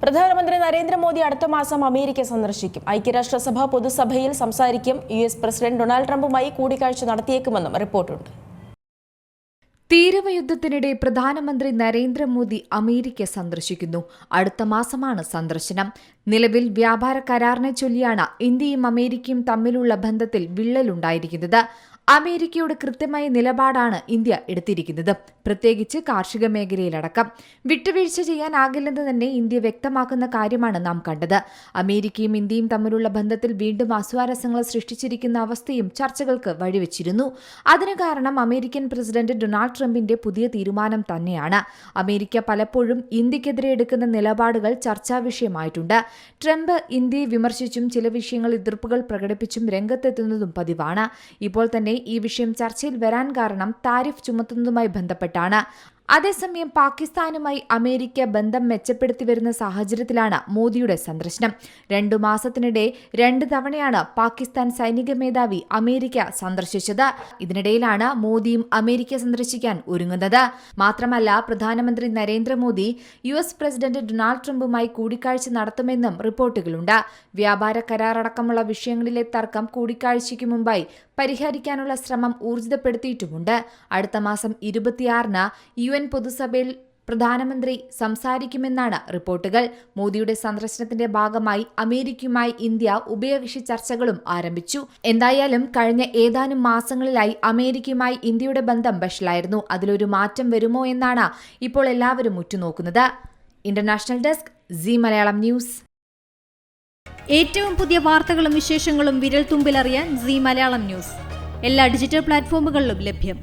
പ്രധാനമന്ത്രി നരേന്ദ്രമോദി അടുത്ത മാസം അമേരിക്ക സന്ദർശിക്കും. ഐക്യരാഷ്ട്രസഭ പൊതുസഭയിൽ സംസാരിക്കും. US പ്രസിഡന്റ് ഡൊണാൾഡ് ട്രംപുമായി കൂടിക്കാഴ്ച നടത്തിയേക്കുമെന്നും റിപ്പോർട്ടുണ്ട്. തീരവയുദ്ധത്തിനിടെ പ്രധാനമന്ത്രി നരേന്ദ്രമോദി അമേരിക്ക സന്ദർശിക്കുന്നു. അടുത്ത മാസമാണ് സന്ദർശനം. നിലവിൽ വ്യാപാര കരാറിനെ ചൊല്ലിയാണ് ഇന്ത്യയും അമേരിക്കയും തമ്മിലുള്ള ബന്ധത്തിൽ വിള്ളലുണ്ടായിരിക്കുന്നത്. അമേരിക്കയുടെ കൃത്യമായ നിലപാടാണ് ഇന്ത്യ എടുത്തിരിക്കുന്നത്, പ്രത്യേകിച്ച് കാർഷിക മേഖലയിലടക്കം. വിട്ടുവീഴ്ച ചെയ്യാനാകില്ലെന്ന് തന്നെ ഇന്ത്യ വ്യക്തമാക്കുന്ന കാര്യമാണ് നാം കണ്ടത്. അമേരിക്കയും ഇന്ത്യയും തമ്മിലുള്ള ബന്ധത്തിൽ വീണ്ടും അസ്വാരസ്യങ്ങൾ സൃഷ്ടിച്ചിരിക്കുന്ന അവസ്ഥയും ചർച്ചകൾക്ക് വഴിവെച്ചിരുന്നു. അതിന് കാരണം അമേരിക്കൻ പ്രസിഡന്റ് ഡൊണാൾഡ് ട്രംപിന്റെ പുതിയ തീരുമാനം തന്നെയാണ്. അമേരിക്ക പലപ്പോഴും ഇന്ത്യക്കെതിരെ എടുക്കുന്ന നിലപാടുകൾ ചർച്ചാ വിഷയമായിട്ടുണ്ട്. ട്രംപ് ഇന്ത്യയെ വിമർശിച്ചും ചില വിഷയങ്ങളിൽ എതിർപ്പുകൾ പ്രകടിപ്പിച്ചും രംഗത്തെത്തുന്നതും പതിവാണ്. ഇപ്പോൾ തന്നെ ഈ വിഷയം ചർച്ചയിൽ വരാൻ കാരണം താരിഫ് ചുമത്തുന്നതുമായി ബന്ധപ്പെട്ടാണ്. അതേസമയം പാകിസ്ഥാനുമായി അമേരിക്ക ബന്ധം മെച്ചപ്പെടുത്തി വരുന്ന സാഹചര്യത്തിലാണ് മോദിയുടെ സന്ദർശനം. 2 മാസത്തിനിടെ 2 തവണയാണ് പാകിസ്ഥാൻ സൈനിക മേധാവി അമേരിക്ക സന്ദർശിച്ചത്. ഇതിനിടയിലാണ് മോദിയും അമേരിക്ക സന്ദർശിക്കാൻ ഒരുങ്ങുന്നത്. മാത്രമല്ല, പ്രധാനമന്ത്രി നരേന്ദ്രമോദി US പ്രസിഡന്റ് ഡൊണാൾഡ് ട്രംപുമായി കൂടിക്കാഴ്ച നടത്തുമെന്നും റിപ്പോർട്ടുകളുണ്ട്. വ്യാപാര കരാറടക്കമുള്ള വിഷയങ്ങളിലെ തർക്കം കൂടിക്കാഴ്ചയ്ക്ക് മുമ്പായി പരിഹരിക്കാനുള്ള ശ്രമം ഊർജിതപ്പെടുത്തിയിട്ടുമുണ്ട്. അടുത്ത മാസം 26-ന് UN പൊതുസഭയിൽ പ്രധാനമന്ത്രി സംസാരിക്കുമെന്നാണ് റിപ്പോർട്ടുകൾ. മോദിയുടെ സന്ദർശനത്തിന്റെ ഭാഗമായി അമേരിക്കയുമായി ഇന്ത്യ ഉഭയകക്ഷി ചർച്ചകളും ആരംഭിച്ചു. എന്തായാലും കഴിഞ്ഞ ഏതാനും മാസങ്ങളിലായി അമേരിക്കയുമായി ഇന്ത്യയുടെ ബന്ധം വഷളായിരുന്നു. അതിലൊരു മാറ്റം വരുമോ എന്നാണ് ഇപ്പോൾ എല്ലാവരും ഉറ്റുനോക്കുന്നത്. International desk, Zee Malayalam news. ഏറ്റവും പുതിയ വാർത്തകളും വിശേഷങ്ങളും വിരൽ തുമ്പിലറിയാൻ സീ മലയാളം ന്യൂസ് എല്ലാ ഡിജിറ്റൽ പ്ലാറ്റ്ഫോമുകളിലും ലഭ്യം.